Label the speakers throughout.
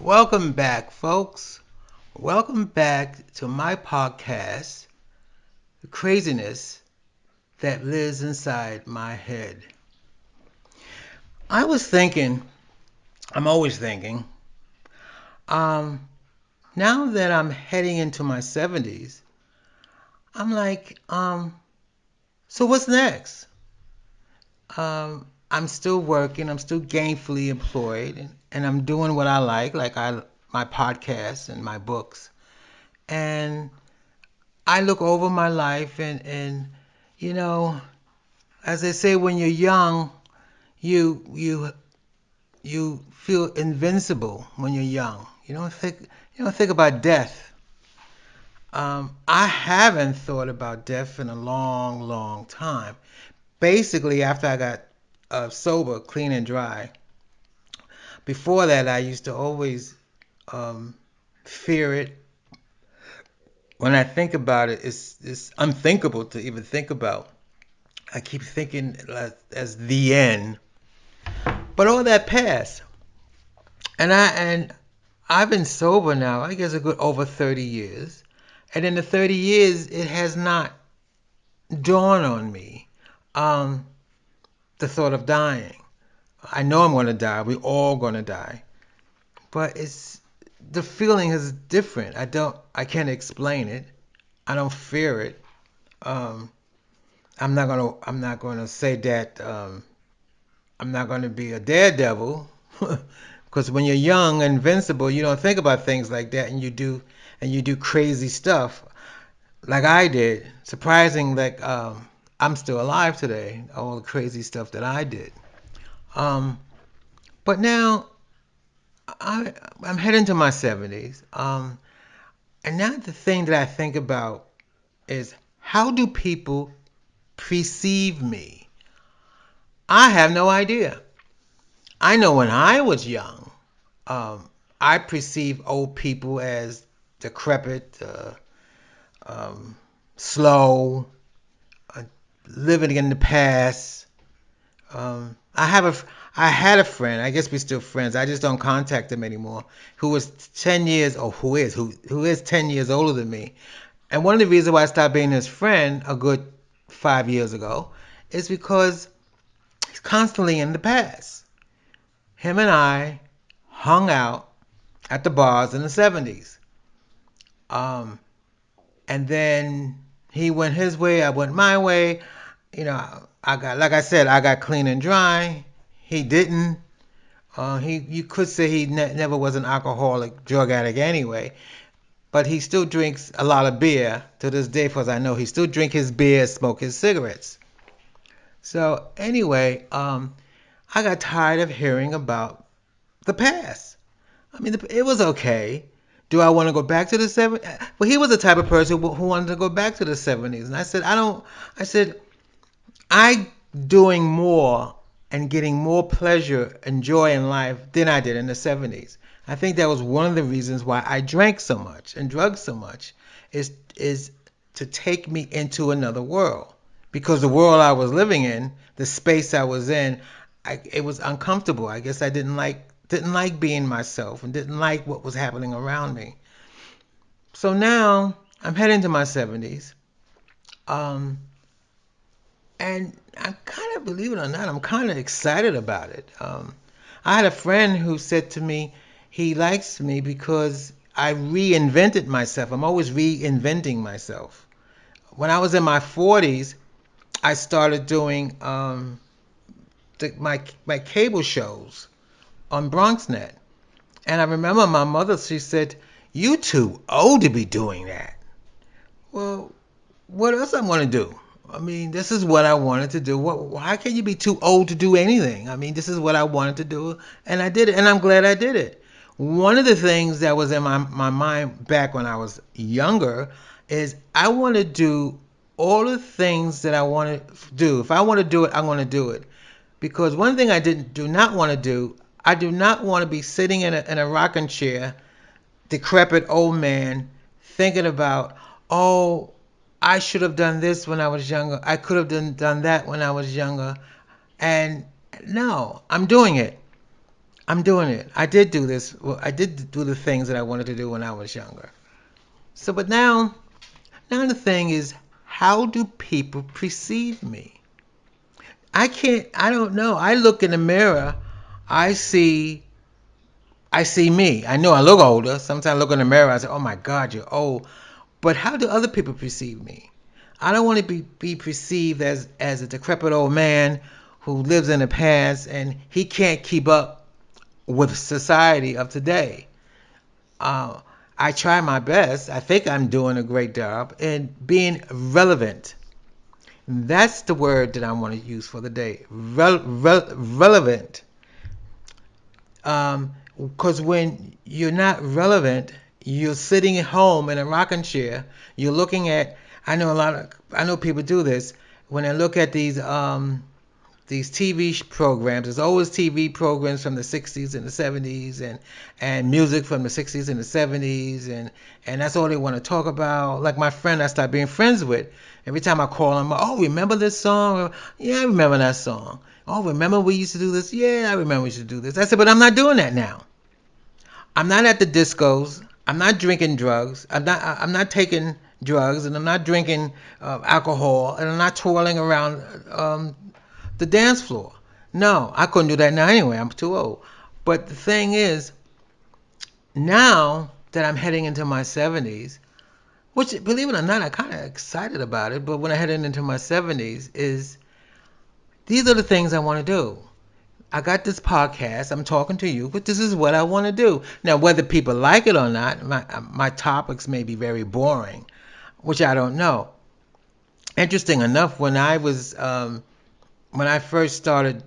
Speaker 1: Welcome back, folks. Welcome back to my podcast, The Craziness That Lives Inside My Head. I was thinking, I'm always thinking, um, now that I'm heading into my 70s, I'm like, so what's next? I'm still working, I'm still gainfully employed, and I'm doing what I like my podcasts and my books. And I look over my life and you know, as they say, when you're young, you you feel invincible when you're young. You don't think about death. I haven't thought about death in a long, long time. Basically, after I got sober, clean and dry. Before that, I used to always um, fear it. When I think about it, it's unthinkable to even think about. I keep thinking as the end, but all that passed, and I've been sober now. I guess a good over 30 years, and in the 30 years, it has not dawned on me um, the thought of dying. I know I'm going to die. We're all going to die, but it's the feeling is different. I can't explain it. I don't fear it. Um, I'm not gonna say that. I'm not going to be a daredevil because when you're young and invincible, you don't think about things like that, and you do crazy stuff like I did. Surprising, like I'm still alive today. All the crazy stuff that I did. Um, but now I I'm heading to my 70s. And now the thing that I think about is how do people perceive me? I have no idea. I know when I was young. Um, I perceive old people as decrepit, um, slow, uh, living in the past. I had a friend. I guess we're still friends. I just don't contact him anymore. Who was 10 years, or who is 10 years older than me. And one of the reasons why I stopped being his friend a good 5 years ago is because he's constantly in the past. Him and I hung out at the bars in the 70s. Um, and then he went his way, I went my way. Like I said, I got clean and dry. He didn't. You could say he never was an alcoholic, drug addict anyway, but he still drinks a lot of beer to this day, because I know he still drink his beer, smoke his cigarettes. So anyway, I got tired of hearing about the past. I mean, it was okay. Do I want to go back to the 70s? Well, he was the type of person who wanted to go back to the 70s. And I said, I don't. I said, I doing more and getting more pleasure and joy in life than I did in the 70s. I think that was one of the reasons why I drank so much and drugged so much is to take me into another world. Because the world I was living in, the space I was in, it was uncomfortable. I guess I didn't like being myself and didn't like what was happening around me. So now I'm heading to my 70s. Um, and I'm kind of, believe it or not, I'm kind of excited about it. I had a friend who said to me he likes me because I reinvented myself. I'm always reinventing myself. When I was in my 40s, I started doing my cable shows on BronxNet. And I remember my mother, she said, "You too old to be doing that." Well, what else I want to do? I mean, this is what I wanted to do. Why can you be too old to do anything? I mean, this is what I wanted to do, and I did it, and I'm glad I did it. One of the things that was in my mind back when I was younger is I want to do all the things that I want to do. If I want to do it, I'm going to do it. Because one thing I do not want to do, I do not want to be sitting in a rocking chair, decrepit old man, thinking about, oh, I should have done this when I was younger. I could have done that when I was younger. And no, I'm doing it. I'm doing it. I did do this. Well, I did do the things that I wanted to do when I was younger. So, but now the thing is, how do people perceive me? I don't know. I look in the mirror, I see, I see me. I know I look older. Sometimes I look in the mirror, I say, oh my God, you're old. But how do other people perceive me? I don't want to be perceived as a decrepit old man who lives in the past and he can't keep up with society of today. Uh, I try my best. I think I'm doing a great job in being relevant. That's the word that I want to use for the day. Relevant. Because when you're not relevant, you're sitting at home in a rocking chair. You're looking at. I know people do this when they look at these TV programs. There's always TV programs from the 60s and the 70s and music from the 60s and the 70s and that's all they want to talk about. Like my friend I started being friends with, every time I call him, oh, remember this song? Yeah, I remember that song. Oh, remember we used to do this? Yeah, I remember we used to do this. I said, but I'm not doing that now. I'm not at the discos. I'm not drinking drugs. I'm not taking drugs, and I'm not drinking alcohol, and I'm not twirling around the dance floor. No, I couldn't do that now anyway. I'm too old. But the thing is, now that I'm heading into my 70s, which believe it or not, I'm kind of excited about it. But when I'm heading into my 70s, is these are the things I want to do. I got this podcast. I'm talking to you, but this is what I want to do. Now, whether people like it or not, my topics may be very boring, which I don't know. Interesting enough, when I first started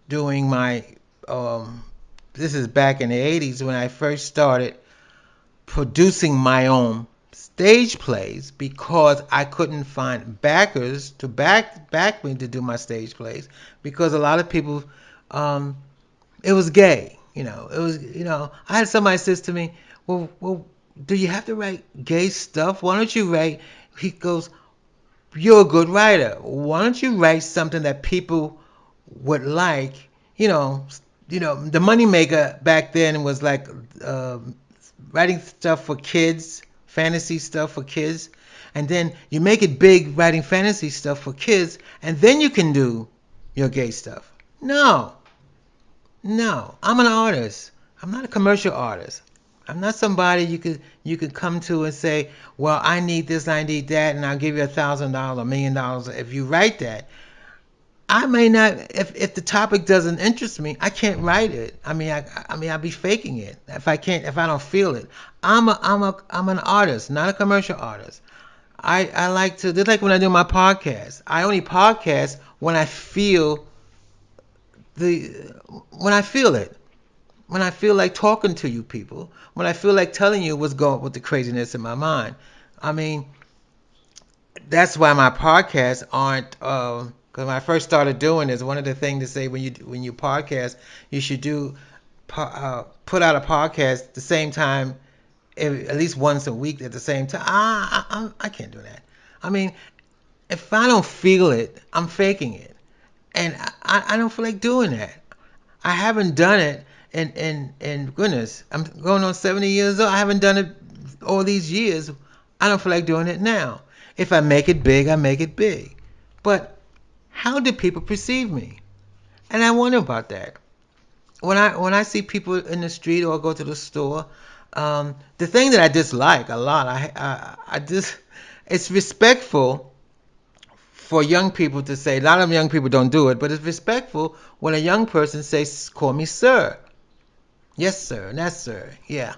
Speaker 1: doing my um, this is back in the 80s when I first started producing my own stage plays because I couldn't find backers to back me to do my stage plays because a lot of people um, it was gay. I had somebody says to me, well, do you have to write gay stuff? Why don't you write? He goes, you're a good writer. Why don't you write something that people would like? You know, the moneymaker back then was like writing stuff for kids, fantasy stuff for kids, and then you make it big writing fantasy stuff for kids, and then you can do your gay stuff. No, no, I'm an artist. I'm not a commercial artist. I'm not somebody you could come to and say, well, I need this, I need that, and I'll give you $1,000, $1,000,000 if you write that. I may not if the topic doesn't interest me, I can't write it. I mean I'll be faking it if I don't feel it. I'm an artist, not a commercial artist. I like to just like when I do my podcast. I only podcast the when I feel it. When I feel like talking to you people, when I feel like telling you what's going with the craziness in my mind. I mean, that's why my podcasts aren't. Because when I first started doing this, one of the things to say when you podcast, you should put out a podcast the same time, at least once a week at the same time. I can't do that. I mean, if I don't feel it, I'm faking it, and I don't feel like doing that. I haven't done it and goodness, I'm going on 70 years old. I haven't done it all these years. I don't feel like doing it now. If I make it big, I make it big. But how do people perceive me? And I wonder about that. When I see people in the street or go to the store, the thing that I dislike a lot, I just it's respectful for young people to say. A lot of young people don't do it, but it's respectful when a young person says, "Call me sir." Yes, sir. And that's sir. Yeah.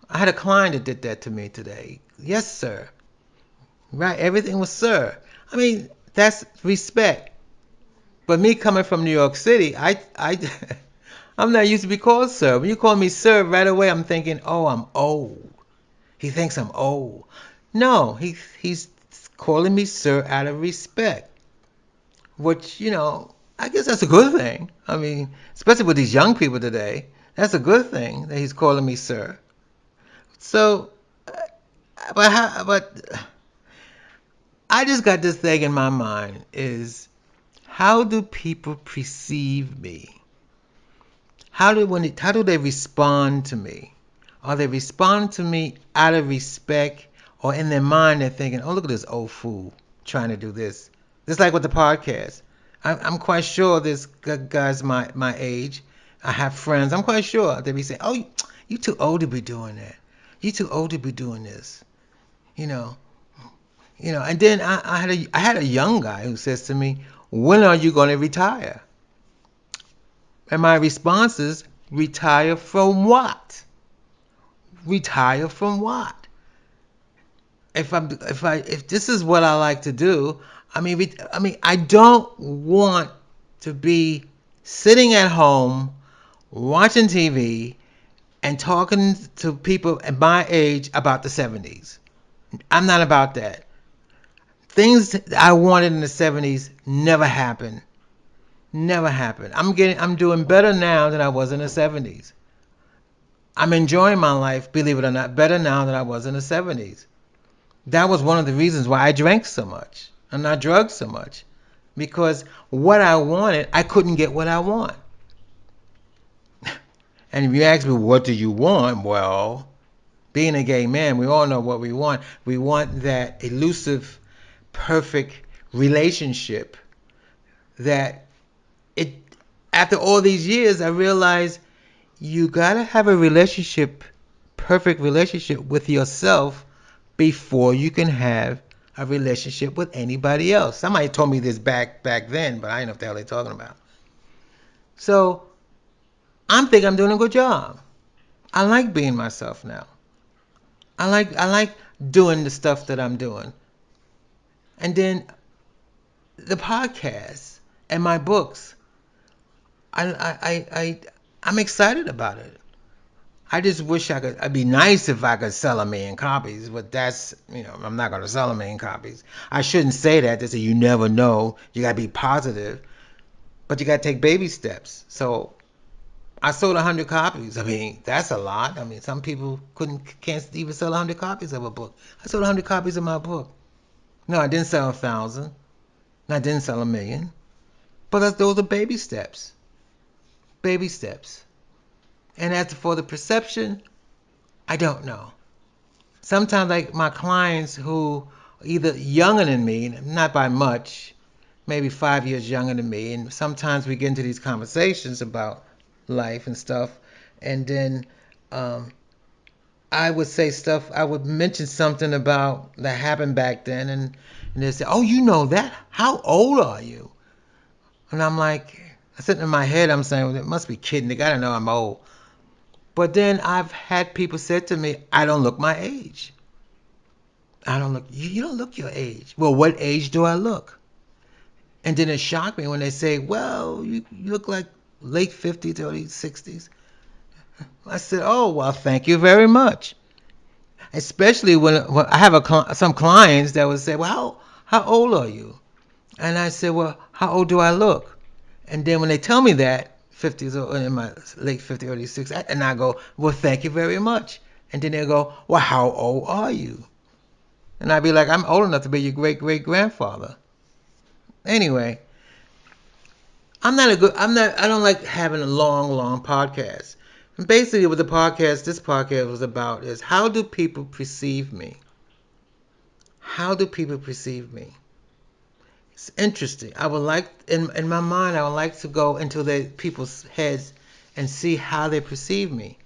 Speaker 1: I had a client that did that to me today. Yes, sir. Right. Everything was sir. I mean, that's respect. But me coming from New York City, I'm not used to be called sir. When you call me sir, right away I'm thinking, oh, I'm old. He thinks I'm old. No, he's calling me sir out of respect, which I guess that's a good thing. I mean, especially with these young people today, that's a good thing that he's calling me sir. So, but I just got this thing in my mind is how do people perceive me? how do they respond to me? Are they responding to me out of respect, or in their mind they're thinking, "Oh, look at this old fool trying to do this"? Just like with the podcast, I'm quite sure this guy's my age. I have friends. I'm quite sure they be saying, "Oh, you too old to be doing that. You too old to be doing this." You know, And then I had a young guy who says to me, "When are you going to retire?" And my response is, "Retire from what? Retire from what? If this is what I like to do, I don't want to be sitting at home watching TV and talking to people at my age about the 70s. I'm not about that. Things I wanted in the 70s never happened. Never happened. I'm doing better now than I was in the 70s. I'm enjoying my life, believe it or not, better now than I was in the 70s. That was one of the reasons why I drank so much and I drugged so much. Because what I wanted, I couldn't get what I want. And if you ask me, what do you want? Well, being a gay man, we all know what we want. We want that elusive, perfect relationship that it, after all these years, I realized you gotta have a relationship, perfect relationship with yourself before you can have a relationship with anybody else. Somebody told me this back then, but I didn't know what the hell they're talking about. So I'm thinking I'm doing a good job. I like being myself now. I like doing the stuff that I'm doing. And then the podcast and my books. I'm excited about it. I just wish I could. It'd be nice if I could sell 1,000,000 copies, but I'm not going to sell 1,000,000 copies. I shouldn't say that. They say you never know. You got to be positive, but you got to take baby steps. So I sold 100 copies. That's a lot. Some people can't even sell 100 copies of a book. I sold 100 copies of my book. No, I didn't sell 1,000. I didn't sell 1,000,000. But those are baby steps. Baby steps. And as for the perception, I don't know. Sometimes, like my clients who are either younger than me, not by much, maybe 5 years younger than me, and sometimes we get into these conversations about life and stuff, and then um, I would say stuff. I would mention something about that happened back then, and they say, "Oh, you know that? How old are you?" And I'm like, sitting in my head, I'm saying, well, they must be kidding. They gotta know I'm old. But then I've had people say to me, "I don't look my age. I don't look. You don't look your age." Well, what age do I look? And then it shocked me when they say, "Well, you look like late 50s, early 60s." I said, "Oh, well, thank you very much." Especially when I have some clients that would say, "Well, how old are you?" And I said, "Well, how old do I look?" And then when they tell me that, 50s or in my late 50s, early 60s, and I go, "Well, thank you very much." And then they go, "Well, how old are you?" And I'd be like, "I'm old enough to be your great great grandfather." Anyway, I don't like having a long podcast. And basically what this podcast was about is, how do people perceive me? How do people perceive me? It's interesting. I would like, in my mind, I would like to go into the people's heads and see how they perceive me.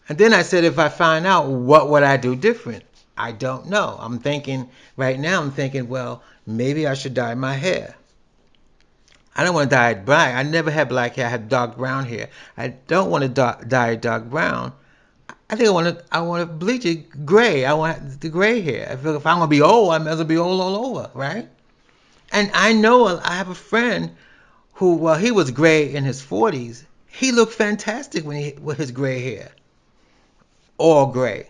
Speaker 1: And then I said, if I find out, what would I do different? I don't know. Right now, I'm thinking, well, maybe I should dye my hair. I don't want to dye it black. I never had black hair. I had dark brown hair. I don't want to dye it dark brown. I think I want to bleach it gray. I want the gray hair. I feel if I'm gonna be old, I might as well be old all over, right? And I know I have a friend who, well, he was gray in his 40s. He looked fantastic with his gray hair, all gray.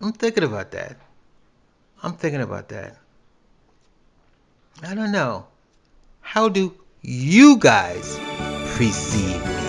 Speaker 1: I'm thinking about that. I'm thinking about that. I don't know. How do you guys perceive me?